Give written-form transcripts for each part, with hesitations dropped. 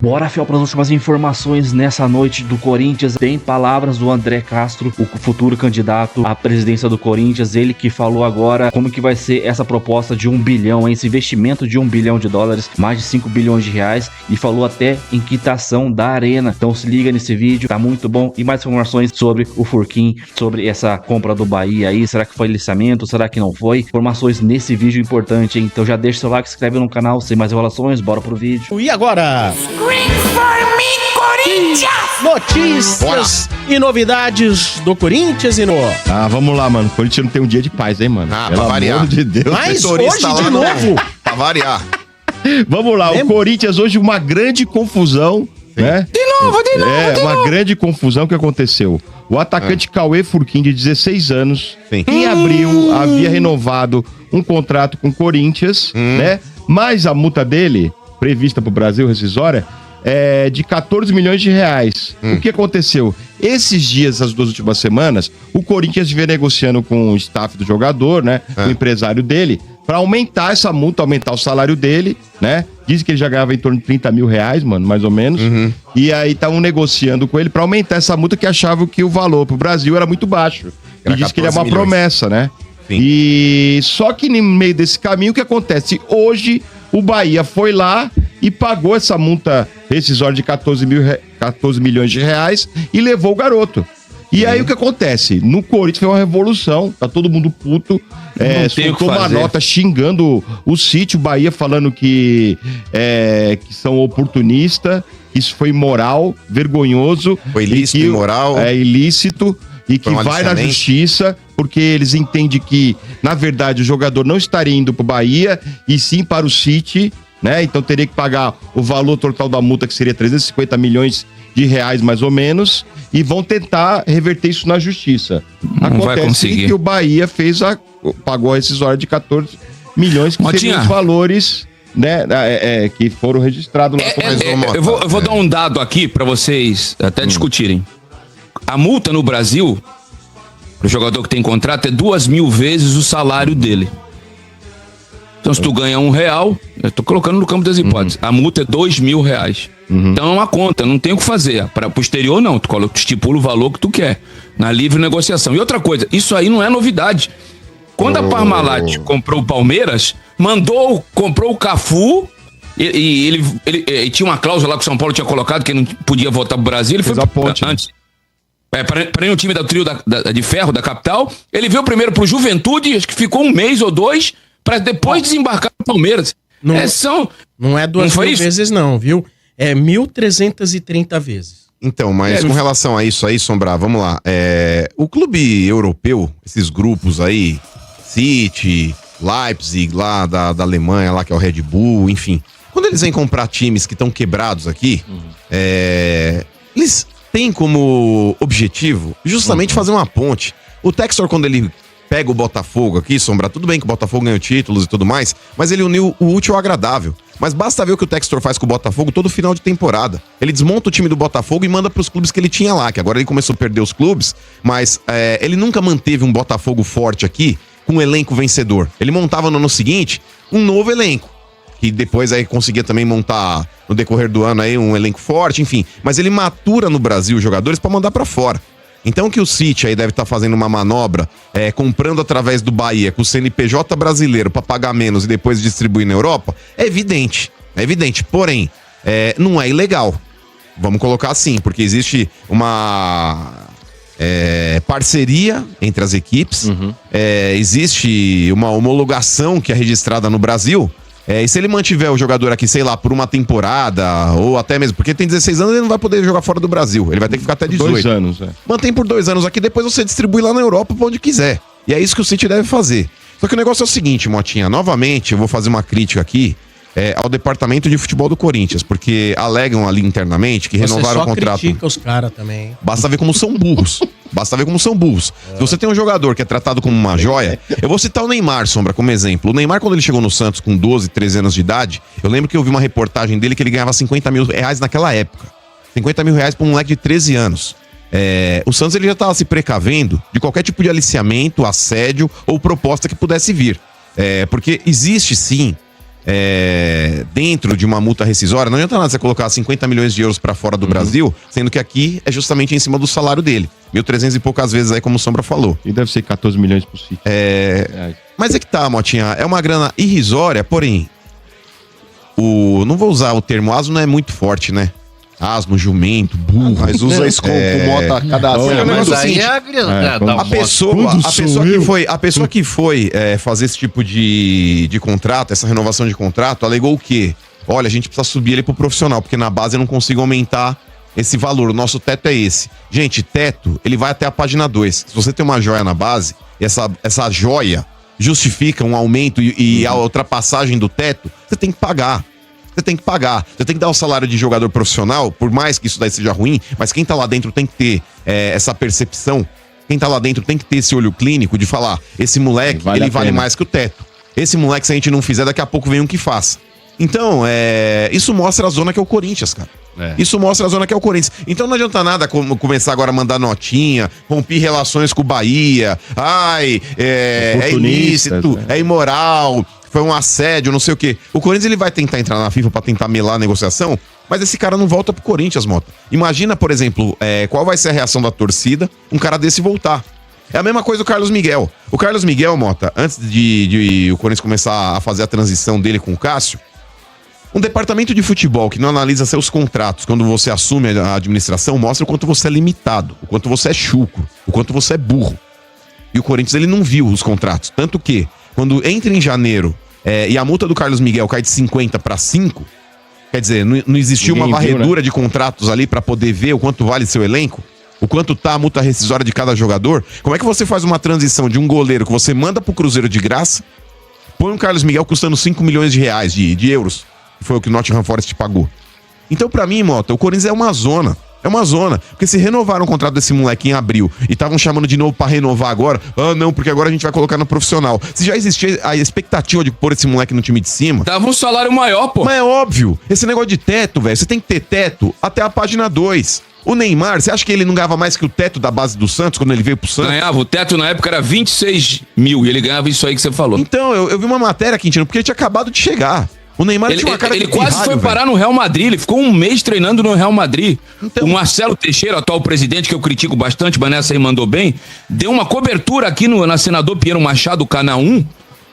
Bora, Fel, para as últimas informações nessa noite do Corinthians. Tem palavras do André Castro, o futuro candidato à presidência do Corinthians. Ele que falou agora como que vai ser essa proposta de 1 bilhão, esse investimento de 1 bilhão de dólares, mais de 5 bilhões de reais. E falou até em quitação da arena. Então se liga nesse vídeo, tá muito bom. E mais informações sobre o Furquim, sobre essa compra do Bahia aí. Será que foi licenciamento? Será que não foi? Informações nesse vídeo importante, hein? Então já deixa seu like, se inscreve no canal. Sem mais enrolações, bora pro vídeo. E agora? Notícias e novidades do Corinthians e no... Vamos lá, mano. O Corinthians não tem um dia de paz, hein, mano? Pra variar. Amor de Deus. Mas hoje de novo. Pra variar. Vamos lá, o Corinthians hoje uma grande confusão, né? De novo. Uma grande confusão que aconteceu. O atacante Cauê Furquim, de 16 anos, em abril havia renovado um contrato com o Corinthians, né? Mas a multa dele, prevista pro Brasil, rescisória, é de 14 milhões de reais. O que aconteceu? Esses dias, as 2 últimas semanas, o Corinthians vem negociando com o staff do jogador, né? Com o empresário dele, pra aumentar essa multa, aumentar o salário dele, né? Diz que ele já ganhava em torno de 30 mil reais, mano, mais ou menos. E aí estavam negociando com ele pra aumentar essa multa, que achavam que o valor pro Brasil era muito baixo. E diz que ele é uma promessa, né? Sim. E só que no meio desse caminho, o que acontece? Hoje, o Bahia foi lá e pagou essa multa rescisória de 14 milhões de reais e levou o garoto. E aí o que acontece? No Corinthians foi uma revolução, tá todo mundo puto, soltou uma nota xingando o City, o Bahia, falando que são oportunistas, que isso foi imoral, vergonhoso. Foi ilícito, imoral. É ilícito e que vai na justiça, porque eles entendem que, na verdade, o jogador não estaria indo pro Bahia e sim para o City, né? Então teria que pagar o valor total da multa, que seria 350 milhões de reais, mais ou menos, e vão tentar reverter isso na justiça. Acontece que o Bahia pagou a rescisória de 14 milhões, que seriam os valores, né, que foram registrados lá. Eu vou dar um dado aqui para vocês até discutirem. A multa no Brasil, pro jogador que tem contrato, é 2.000 vezes o salário dele. Então, se tu ganha R$1, eu tô colocando no campo das hipóteses, a multa é R$2.000. Então é uma conta, não tem o que fazer. Para posterior, não. Tu estipula o valor que tu quer, na livre negociação. E outra coisa, isso aí não é novidade. Quando a Parmalat comprou o Palmeiras, comprou o Cafu, e ele tinha uma cláusula lá que o São Paulo tinha colocado, que ele não podia voltar pro Brasil, ele foi antes. Para ir no time da trio de ferro da capital, ele veio primeiro pro Juventude, acho que ficou 1 mês ou 2, para depois desembarcar no Palmeiras. Não é 2.000 vezes não, viu? É 1.330 vezes. Então, mas com relação a isso aí, Sombra, vamos lá. O clube europeu, esses grupos aí, City, Leipzig, lá da Alemanha, lá que é o Red Bull, enfim. Quando eles vêm comprar times que estão quebrados aqui, eles têm como objetivo justamente fazer uma ponte. O Textor, quando ele pega o Botafogo aqui, Sombra, tudo bem que o Botafogo ganhou títulos e tudo mais, mas ele uniu o útil ao agradável. Mas basta ver o que o Textor faz com o Botafogo todo final de temporada. Ele desmonta o time do Botafogo e manda pros clubes que ele tinha lá, que agora ele começou a perder os clubes, mas ele nunca manteve um Botafogo forte aqui com um elenco vencedor. Ele montava no ano seguinte um novo elenco, que depois aí conseguia também montar no decorrer do ano aí um elenco forte, enfim. Mas ele matura no Brasil os jogadores pra mandar pra fora. Então que o City aí deve estar fazendo uma manobra, comprando através do Bahia, com o CNPJ brasileiro pra pagar menos e depois distribuir na Europa, é evidente. É evidente, porém, não é ilegal. Vamos colocar assim, porque existe uma parceria entre as equipes, existe uma homologação que é registrada no Brasil. E se ele mantiver o jogador aqui, sei lá, por uma temporada, ou até mesmo, porque tem 16 anos, ele não vai poder jogar fora do Brasil. Ele vai ter que ficar até 18. 2 anos, Mantém por 2 anos aqui, depois você distribui lá na Europa pra onde quiser. E é isso que o City deve fazer. Só que o negócio é o seguinte, Motinha, novamente eu vou fazer uma crítica aqui ao departamento de futebol do Corinthians, porque alegam ali internamente que renovaram o contrato. Você só critica os caras também. Basta ver como são burros. Se você tem um jogador que é tratado como uma joia, eu vou citar o Neymar, Sombra, como exemplo. O Neymar, quando ele chegou no Santos com 12, 13 anos de idade, eu lembro que eu vi uma reportagem dele que ele ganhava 50 mil reais naquela época. 50 mil reais pra um moleque de 13 anos. O Santos ele já estava se precavendo de qualquer tipo de aliciamento, assédio ou proposta que pudesse vir. Porque existe sim dentro de uma multa rescisória, não adianta nada você colocar 50 milhões de euros pra fora do Brasil, sendo que aqui é justamente em cima do salário dele. 1.300 e poucas vezes aí, como o Sombra falou. E deve ser 14 milhões por City. Mas é que tá, Motinha, é uma grana irrisória, porém, não vou usar o termo asno, não é muito forte, né? Asno, jumento, burro. Mas usa isso com moto cada mas aí a pessoa que foi fazer esse tipo de contrato, essa renovação de contrato, alegou o quê? Olha, a gente precisa subir ele pro profissional, porque na base eu não consigo aumentar esse valor. O nosso teto é esse. Gente, teto, ele vai até a página 2. Se você tem uma joia na base, essa joia justifica um aumento e a ultrapassagem do teto, você tem que pagar. Você tem que pagar. Você tem que dar o salário de jogador profissional, por mais que isso daí seja ruim, mas quem tá lá dentro tem que ter essa percepção. Quem tá lá dentro tem que ter esse olho clínico de falar, esse moleque, ele vale mais que o teto. Esse moleque, se a gente não fizer, daqui a pouco vem um que faça. Então, isso mostra a zona que é o Corinthians, cara. Isso mostra a zona que é o Corinthians. Então não adianta nada começar agora a mandar notinha, romper relações com o Bahia. É ilícito, é imoral, foi um assédio, não sei o quê. O Corinthians ele vai tentar entrar na FIFA pra tentar melar a negociação, mas esse cara não volta pro Corinthians, Mota. Imagina, por exemplo, qual vai ser a reação da torcida um cara desse voltar. É a mesma coisa do Carlos Miguel. O Carlos Miguel, Mota, antes de o Corinthians começar a fazer a transição dele com o Cássio, um departamento de futebol que não analisa seus contratos quando você assume a administração mostra o quanto você é limitado, o quanto você é chucro, o quanto você é burro. E o Corinthians ele não viu os contratos. Tanto que, quando entra em janeiro e a multa do Carlos Miguel cai de 50 para 5, quer dizer, não existiu uma varredura de contratos ali para poder ver o quanto vale seu elenco, o quanto tá a multa rescisória de cada jogador. Como é que você faz uma transição de um goleiro que você manda pro Cruzeiro de graça, põe um Carlos Miguel custando 5 milhões de reais, de euros, que foi o que o Nottingham Forest pagou. Então, pra mim, Mota, o Corinthians é uma zona. É uma zona. Porque se renovaram o contrato desse moleque em abril e estavam chamando de novo pra renovar agora, não, porque agora a gente vai colocar no profissional. Se já existia a expectativa de pôr esse moleque no time de cima... Dava um salário maior, pô. Mas é óbvio. Esse negócio de teto, velho, você tem que ter teto até a página 2. O Neymar, você acha que ele não ganhava mais que o teto da base do Santos quando ele veio pro Santos? Ganhava. O teto na época era 26 mil e ele ganhava isso aí que você falou. Então, eu vi uma matéria, Quintino, porque ele tinha acabado de chegar. O Neymar tinha uma cara de quase foi parar no Real Madrid. Ele ficou um mês treinando no Real Madrid. Então... O Marcelo Teixeira, atual presidente, que eu critico bastante, mas nessa aí mandou bem, deu uma cobertura aqui na Senador Pinheiro Machado, Canal 1,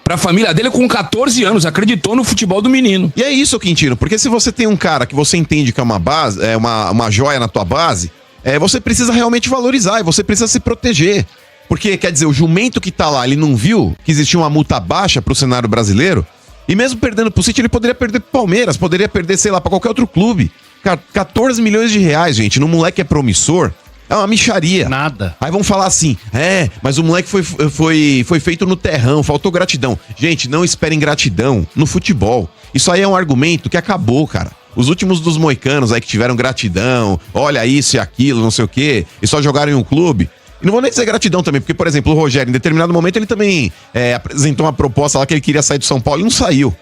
pra família dele com 14 anos. Acreditou no futebol do menino. E é isso, Quintino, porque se você tem um cara que você entende que é uma base, é uma joia na tua base, você precisa realmente valorizar e você precisa se proteger. Porque, quer dizer, o jumento que tá lá, ele não viu que existia uma multa baixa pro cenário brasileiro? E mesmo perdendo pro City, ele poderia perder pro Palmeiras, poderia perder, sei lá, pra qualquer outro clube. 14 milhões de reais, gente, num moleque que é promissor, é uma mixaria. Nada. Aí vão falar assim, mas o moleque foi feito no terrão, faltou gratidão. Gente, não esperem gratidão no futebol. Isso aí é um argumento que acabou, cara. Os últimos dos moicanos aí que tiveram gratidão, olha isso e aquilo, não sei o quê, e só jogaram em um clube... E não vou nem dizer gratidão também, porque, por exemplo, o Rogério, em determinado momento, ele também apresentou uma proposta lá que ele queria sair do São Paulo e não saiu.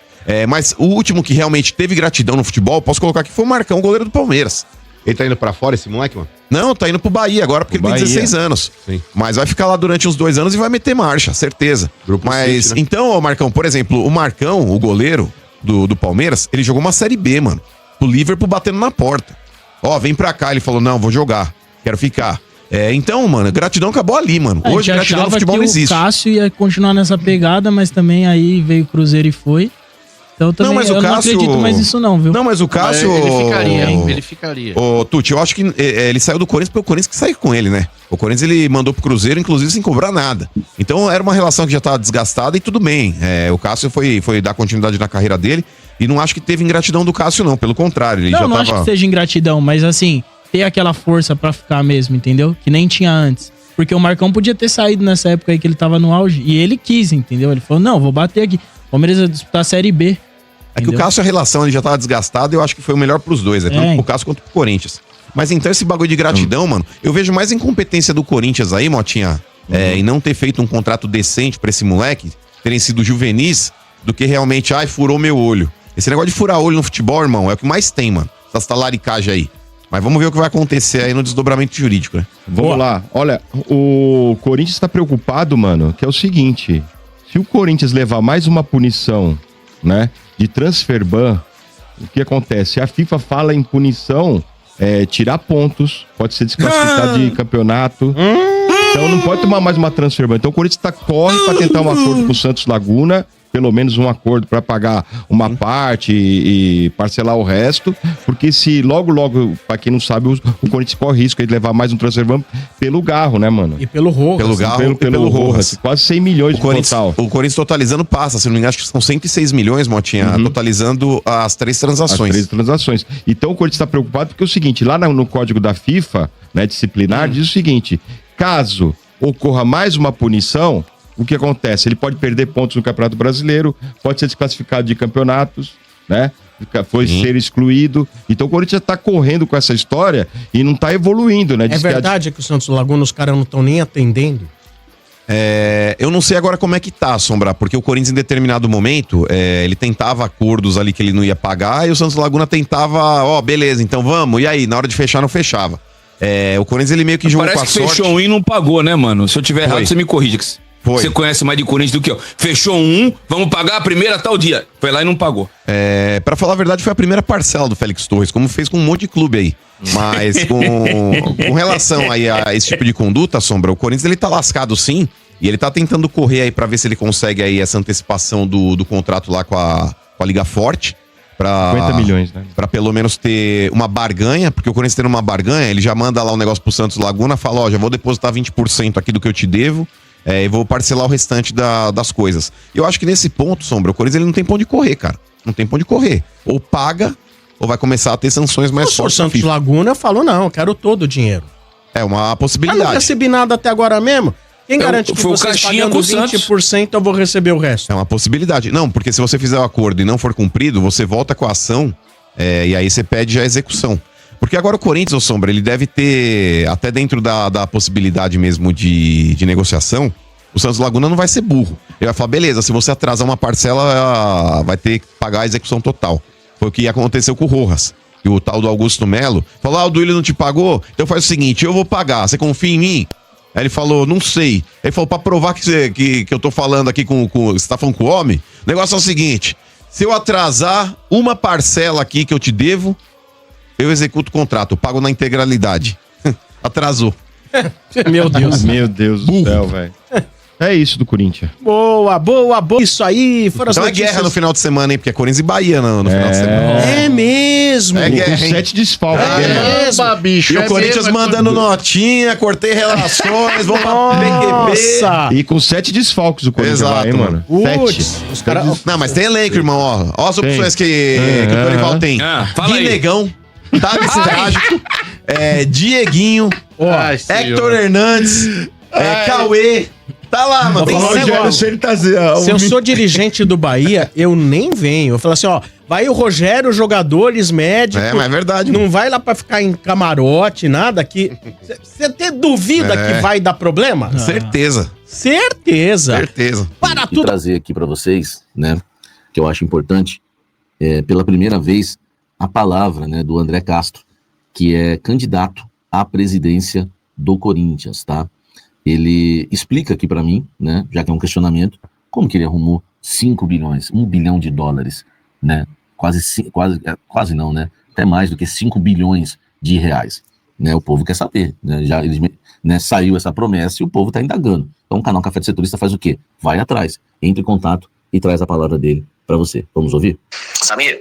Mas o último que realmente teve gratidão no futebol, posso colocar aqui, foi o Marcão, o goleiro do Palmeiras. Ele tá indo pra fora, esse moleque, mano? Não, tá indo pro Bahia agora, porque ele tem 16 anos. Sim. Mas vai ficar lá durante uns 2 anos e vai meter marcha, certeza. Grupo Mas, City, né? Então, Marcão, por exemplo, o Marcão, o goleiro do Palmeiras, ele jogou uma Série B, mano. O Liverpool batendo na porta. Vem pra cá. Ele falou, não, vou jogar, quero ficar. Então, mano, gratidão acabou ali, mano. Hoje gratidão no futebol não existe. O Cássio ia continuar nessa pegada, mas também aí veio o Cruzeiro e foi. Então também não, mas o Cássio... não acredito mais nisso não, viu? Não, mas o Cássio... Ele ficaria. Ô, Tuti, eu acho que ele saiu do Corinthians porque o Corinthians que saiu com ele, né? O Corinthians ele mandou pro Cruzeiro, inclusive sem cobrar nada. Então era uma relação que já tava desgastada e tudo bem. O Cássio foi dar continuidade na carreira dele e não acho que teve ingratidão do Cássio, não. Pelo contrário, ele já tava... Não acho que seja ingratidão, mas assim... ter aquela força pra ficar mesmo, entendeu? Que nem tinha antes. Porque o Marcão podia ter saído nessa época aí que ele tava no auge. E ele quis, entendeu? Ele falou, não, vou bater aqui. O Palmeiras vai disputar a Série B. É que o Cássio, a relação ele já tava desgastada e eu acho que foi o melhor pros dois. Tanto pro Cássio quanto pro Corinthians. Mas então esse bagulho de gratidão, mano, eu vejo mais incompetência do Corinthians aí, Motinha, em não ter feito um contrato decente pra esse moleque, terem sido juvenis, do que realmente, furou meu olho. Esse negócio de furar olho no futebol, irmão, é o que mais tem, mano. Essa talaricagem aí. Mas vamos ver o que vai acontecer aí no desdobramento jurídico, né? Vamos lá. Olha, o Corinthians tá preocupado, mano, que é o seguinte. Se o Corinthians levar mais uma punição, né? de transfer ban, o que acontece? A FIFA fala em punição, tirar pontos, pode ser desclassificado de campeonato. Então não pode tomar mais uma transfer ban. Então o Corinthians corre para tentar um acordo com o Santos Laguna, pelo menos um acordo para pagar uma parte e parcelar o resto, porque se logo, para quem não sabe, o Corinthians corre risco de levar mais um transfer ban pelo Garro, né, mano? E pelo Rojas. Pelo Garro e pelo Rojas. Quase 100 milhões de total. O Corinthians totalizando passa, se não me engano, acho que são 106 milhões, Motinha, totalizando as 3 transações. As 3 transações. Então o Corinthians está preocupado porque é o seguinte, lá no código da FIFA, né, disciplinar, diz o seguinte, caso ocorra mais uma punição, o que acontece? Ele pode perder pontos no Campeonato Brasileiro, pode ser desclassificado de campeonatos, né? Foi ser excluído. Então o Corinthians está correndo com essa história e não está evoluindo, né? É verdade que o Santos Laguna, os caras não estão nem atendendo? Eu não sei agora como é que tá, Sombra, porque o Corinthians em determinado momento, ele tentava acordos ali que ele não ia pagar e o Santos Laguna tentava, beleza, então vamos, e aí, na hora de fechar não fechava. O Corinthians ele meio que jogou com a sorte. Parece que fechou um e não pagou, né, mano? Se eu tiver errado, você me corrige. Você conhece mais de Corinthians do que eu. Fechou um, vamos pagar a primeira tal dia. Foi lá e não pagou. Pra falar a verdade, foi a primeira parcela do Félix Torres, como fez com um monte de clube aí. Mas com relação aí a esse tipo de conduta, Sombra, o Corinthians ele tá lascado sim, e ele tá tentando correr aí pra ver se ele consegue aí essa antecipação do contrato lá com a Liga Forte. 50 milhões, né? Pra pelo menos ter uma barganha, porque o Corinthians tendo uma barganha, ele já manda lá um negócio pro Santos Laguna, fala, já vou depositar 20% aqui do que eu te devo, e vou parcelar o restante das coisas. Eu acho que nesse ponto, Sombra, o Corinthians ele não tem pra onde correr, cara. Não tem pra onde correr. Ou paga, ou vai começar a ter sanções mais fortes. O Santos Laguna falou, não, eu quero todo o dinheiro. É uma possibilidade. Eu não recebi nada até agora mesmo. Quem garante que vocês pagando 20% eu vou receber o resto? É uma possibilidade. Não, porque se você fizer o acordo e não for cumprido, você volta com a ação e aí você pede a execução. Porque agora o Corinthians, ô Sombra, ele deve ter, até dentro da possibilidade mesmo de negociação, o Santos Laguna não vai ser burro. Ele vai falar, beleza, se você atrasar uma parcela, vai ter que pagar a execução total. Foi o que aconteceu com o Rojas. E o tal do Augusto Melo falou, o Duílio não te pagou? Então faz o seguinte, eu vou pagar, você confia em mim? Aí ele falou, não sei. Ele falou, pra provar que eu tô falando aqui você tá falando com o homem, o negócio é o seguinte, se eu atrasar uma parcela aqui que eu te devo, eu executo o contrato, eu pago na integralidade. Atrasou. Meu Deus. Meu Deus do céu, velho. É isso do Corinthians. Boa. Isso aí. Foram as então notícias. É guerra no final de semana, hein? Porque é Corinthians e Bahia no final de semana. É mesmo. É guerra, com hein? 7 desfalques. Caramba, bicho. E o Corinthians mandando notinha, cortei relações, vamos pra PQP. Nossa. E com 7 desfalques o Corinthians vai, hein, mano? Putz, os caras... Não, mas tem elenco, irmão, ó. Ó as opções que o Dorival tem. Fala aí. Negão, Thales Trágico, Dieguinho, Hector Hernandes, Cauê. Tá lá, mano. Tem Se eu sou dirigente do Bahia, eu nem venho. Eu falo assim, vai o Rogério, jogadores, médicos. Mas é verdade. Não vai lá pra ficar em camarote, nada que... Você até duvida que vai dar problema? Certeza. Certeza. Para tudo. Trazer aqui pra vocês, né, que eu acho importante, pela primeira vez, a palavra, né, do André Castro, que é candidato à presidência do Corinthians, tá? Ele explica aqui para mim, né, já que é um questionamento, como que ele arrumou 5 bilhões, 1 bilhão de dólares, né, quase não, né, até mais do que 5 bilhões de reais, né, o povo quer saber, né, saiu essa promessa e o povo tá indagando. Então o canal Café de Setorista faz o quê? Vai atrás, entre em contato e traz a palavra dele para você. Vamos ouvir? Samir,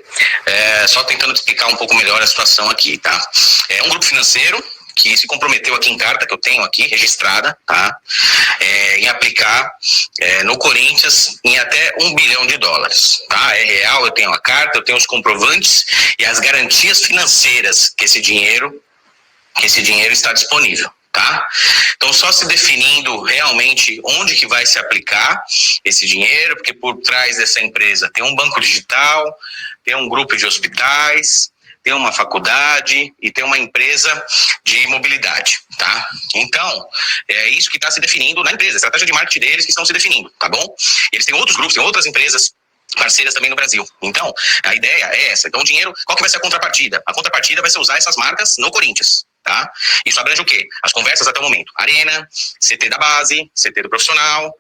só tentando explicar um pouco melhor a situação aqui, tá? É um grupo financeiro que se comprometeu aqui em carta, que eu tenho aqui, registrada, tá? Em aplicar no Corinthians em até 1 bilhão de dólares, tá? É real, eu tenho a carta, eu tenho os comprovantes e as garantias financeiras que esse dinheiro está disponível, tá? Então só se definindo realmente onde que vai se aplicar esse dinheiro, porque por trás dessa empresa tem um banco digital, tem um grupo de hospitais, tem uma faculdade e tem uma empresa de mobilidade, tá? Então, é isso que está se definindo na empresa, a estratégia de marketing deles que estão se definindo, tá bom? Eles têm outros grupos, tem outras empresas parceiras também no Brasil. Então, a ideia é essa. Então, o dinheiro, qual que vai ser a contrapartida? A contrapartida vai ser usar essas marcas no Corinthians, tá? Isso abrange o quê? As conversas até o momento. Arena, CT da base, CT do profissional,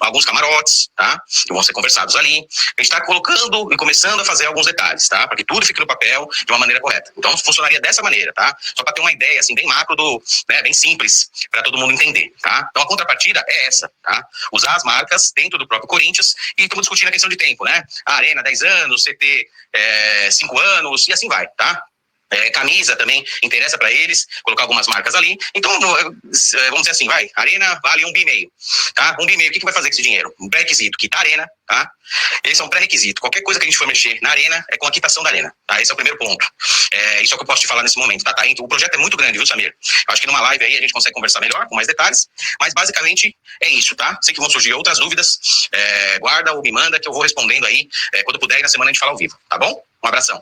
alguns camarotes, tá? Que vão ser conversados ali. A gente está colocando e começando a fazer alguns detalhes, tá? Para que tudo fique no papel de uma maneira correta. Então, funcionaria dessa maneira, tá? Só para ter uma ideia, assim, bem macro, bem simples, para todo mundo entender, tá? Então, a contrapartida é essa, tá? Usar as marcas dentro do próprio Corinthians e estamos discutindo a questão de tempo, né? A Arena, 10 anos, CT, 5 anos, e assim vai, tá? Camisa também interessa para eles, colocar algumas marcas ali. Então, vamos dizer assim, Arena vale 1,5 bi, tá? 1,5 bi, o que vai fazer com esse dinheiro? Um pré-requisito, quitar a Arena, tá? Esse é um pré-requisito. Qualquer coisa que a gente for mexer na Arena é com a quitação da Arena, tá? Esse é o primeiro ponto. Isso é o que eu posso te falar nesse momento, tá? O projeto é muito grande, viu, Samir? Eu acho que numa live aí a gente consegue conversar melhor, com mais detalhes, mas basicamente é isso, tá? Sei que vão surgir outras dúvidas, guarda ou me manda que eu vou respondendo aí, quando puder, e na semana a gente fala ao vivo, tá bom? Um abração.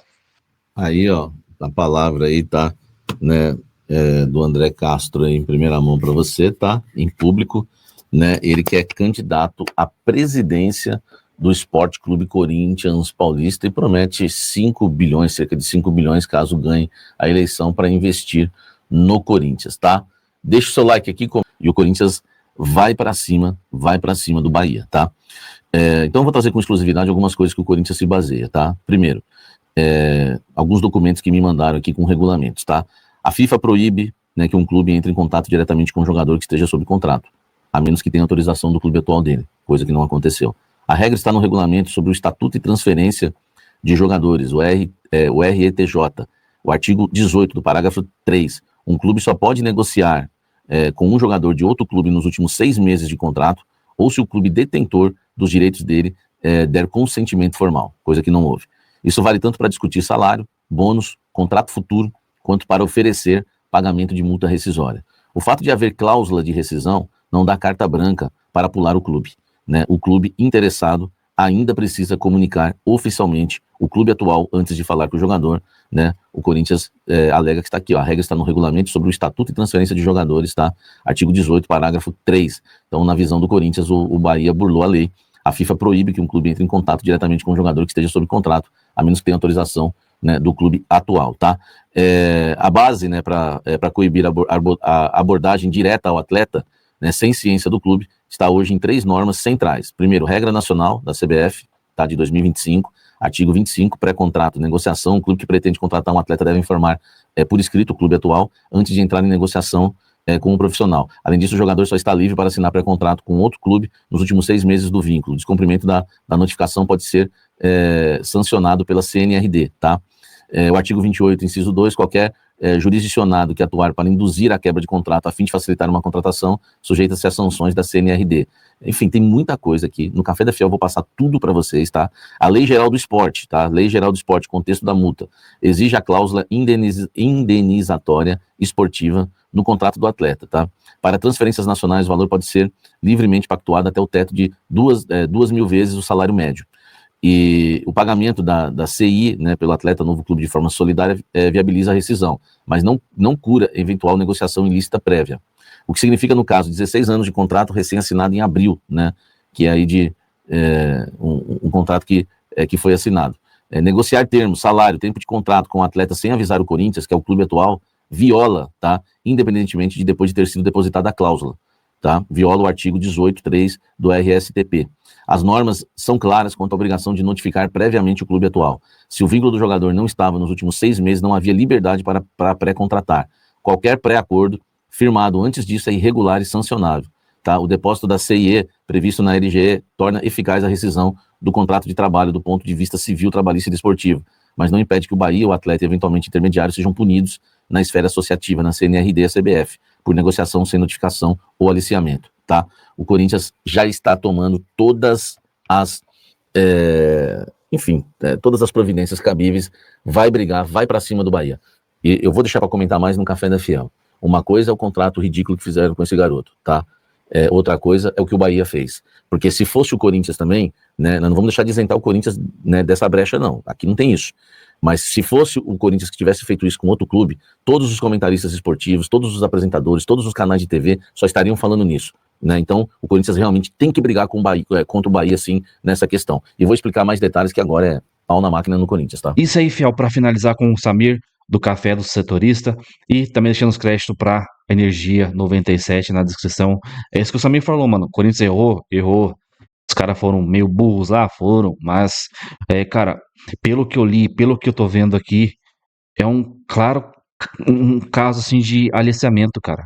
Aí, ó, a palavra aí, tá, né, do André Castro aí, em primeira mão para você, tá, em público, né, ele que é candidato à presidência do Esporte Clube Corinthians Paulista e promete 5 bilhões, cerca de 5 bilhões, caso ganhe a eleição para investir no Corinthians, tá? Deixa o seu like aqui e o Corinthians vai para cima do Bahia, tá? Então eu vou trazer com exclusividade algumas coisas que o Corinthians se baseia, tá? Primeiro, alguns documentos que me mandaram aqui com regulamentos, tá? A FIFA proíbe, né, que um clube entre em contato diretamente com um jogador que esteja sob contrato, a menos que tenha autorização do clube atual dele, coisa que não aconteceu. A regra está no regulamento sobre o Estatuto e Transferência de Jogadores, o RETJ, o artigo 18 do parágrafo 3. Um clube só pode negociar com um jogador de outro clube nos últimos 6 meses de contrato, ou se o clube detentor dos direitos dele der consentimento formal, coisa que não houve. Isso vale tanto para discutir salário, bônus, contrato futuro, quanto para oferecer pagamento de multa rescisória. O fato de haver cláusula de rescisão não dá carta branca para pular o clube, né? O clube interessado ainda precisa comunicar oficialmente o clube atual antes de falar com o jogador, né? O Corinthians alega que está aqui, ó, a regra está no regulamento sobre o Estatuto e Transferência de Jogadores, tá? Artigo 18, parágrafo 3. Então, na visão do Corinthians, o Bahia burlou a lei. A FIFA proíbe que um clube entre em contato diretamente com um jogador que esteja sob contrato, a menos que tenha autorização, né, do clube atual, tá? A base, né, para coibir a abordagem direta ao atleta, né, sem ciência do clube, está hoje em 3 normas centrais. Primeiro, regra nacional da CBF, tá, de 2025, artigo 25, pré-contrato, negociação, o clube que pretende contratar um atleta deve informar por escrito o clube atual antes de entrar em negociação com um profissional. Além disso, o jogador só está livre para assinar pré-contrato com outro clube nos últimos 6 meses do vínculo. O descumprimento da notificação pode ser sancionado pela CNRD, tá? O artigo 28, inciso 2, qualquer jurisdicionado que atuar para induzir a quebra de contrato a fim de facilitar uma contratação, sujeita-se às sanções da CNRD. Enfim, tem muita coisa aqui. No Café da Fiel eu vou passar tudo para vocês, tá? A Lei Geral do Esporte, tá? Lei Geral do Esporte, contexto da multa, exige a cláusula indenizatória esportiva no contrato do atleta, tá? Para transferências nacionais, o valor pode ser livremente pactuado até o teto de 2.000 vezes o salário médio. E o pagamento da CI, né, pelo atleta novo clube de forma solidária viabiliza a rescisão, mas não cura eventual negociação ilícita prévia. O que significa, no caso, 16 anos de contrato recém-assinado em abril, né, que é aí de um contrato que foi assinado. Negociar termos, salário, tempo de contrato com o atleta sem avisar o Corinthians, que é o clube atual, viola, tá, independentemente de depois de ter sido depositada a cláusula, tá, viola o artigo 18.3 do RSTP. As normas são claras quanto à obrigação de notificar previamente o clube atual. Se o vínculo do jogador não estava nos últimos 6 meses, não havia liberdade para pré-contratar. Qualquer pré-acordo firmado antes disso é irregular e sancionável. Tá? O depósito da CIE, previsto na LGE, torna eficaz a rescisão do contrato de trabalho do ponto de vista civil, trabalhista e desportivo, mas não impede que o Bahia, o atleta e eventualmente intermediário sejam punidos na esfera associativa, na CNRD e a CBF, por negociação sem notificação ou aliciamento. Tá? O Corinthians já está tomando todas as todas as providências cabíveis, vai brigar, vai para cima do Bahia. E eu vou deixar para comentar mais no Café da Fiel. Uma coisa é o contrato ridículo que fizeram com esse garoto, tá? Outra coisa é o que o Bahia fez. Porque se fosse o Corinthians também, né, nós não vamos deixar de isentar o Corinthians, né, dessa brecha, não. Aqui não tem isso. Mas se fosse o Corinthians que tivesse feito isso com outro clube, todos os comentaristas esportivos, todos os apresentadores, todos os canais de TV só estariam falando nisso, né? Então, o Corinthians realmente tem que brigar com o Bahia, contra o Bahia, sim, nessa questão. E vou explicar mais detalhes que agora é pau na máquina no Corinthians, tá? Isso aí, Fiel, para finalizar com o Samir, do café do setorista e também deixando os créditos pra Energia 97 na descrição. É isso que o Samir falou, mano. O Corinthians errou. Os caras foram meio burros lá, mas, cara, pelo que eu li, pelo que eu tô vendo aqui, é um caso, assim, de aliciamento, cara.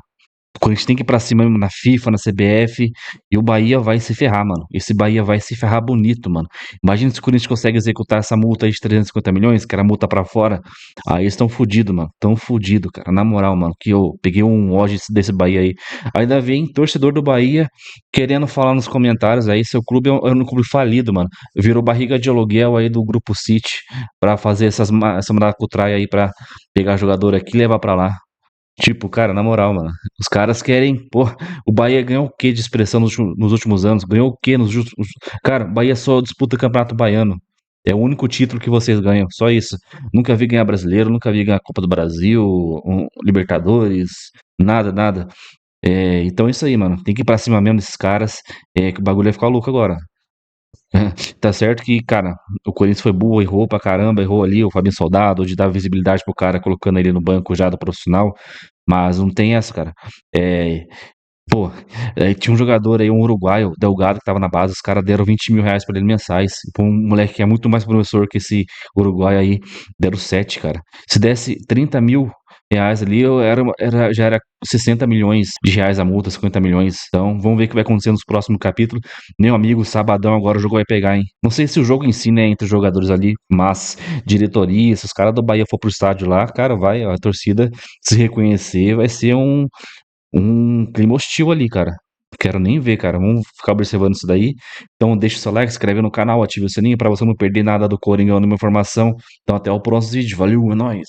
O Corinthians tem que ir pra cima mesmo na FIFA, na CBF, e o Bahia vai se ferrar, mano. Esse Bahia vai se ferrar bonito, mano. Imagina se o Corinthians consegue executar essa multa aí de 350 milhões, que era multa pra fora. Aí eles tão fudidos, mano. Tão fudidos, cara. Na moral, mano, que eu peguei um ódio desse Bahia aí. Ainda vem torcedor do Bahia querendo falar nos comentários aí, seu clube é um clube falido, mano. Virou barriga de aluguel aí do Grupo City pra fazer essa maracutaia aí pra pegar jogador aqui e levar pra lá. Tipo, cara, na moral, mano. Os caras querem. Pô, o Bahia ganhou o quê de expressão nos últimos anos? Ganhou o quê nos últimos. Cara, o Bahia só disputa Campeonato Baiano. É o único título que vocês ganham, só isso. Nunca vi ganhar brasileiro, nunca vi ganhar Copa do Brasil, Libertadores, nada. Então é isso aí, mano. Tem que ir pra cima mesmo desses caras, que o bagulho vai ficar louco agora. Tá certo que, cara, o Corinthians foi burro, errou pra caramba, errou ali o Fabinho Soldado, de dar visibilidade pro cara, colocando ele no banco já do profissional, mas não tem essa, cara. Pô, tinha um jogador aí, um uruguaio, Delgado, que tava na base, os caras deram 20 mil reais pra ele mensais. Pra um moleque que é muito mais promissor que esse uruguaio aí, deram 7, cara. Se desse 30 mil reais ali, já era 60 milhões de reais a multa, 50 milhões. Então, vamos ver o que vai acontecer nos próximos capítulos. Meu amigo, sabadão agora o jogo vai pegar, hein? Não sei se o jogo em si, né, entre os jogadores ali, mas diretoria, se os caras do Bahia for pro estádio lá, cara, vai, a torcida se reconhecer, vai ser um clima hostil ali, cara. Quero nem ver, cara. Vamos ficar observando isso daí. Então deixa o seu like, se inscreve no canal, ativa o sininho pra você não perder nada do Coringão, nenhuma informação. Então até o próximo vídeo. Valeu, é nóis!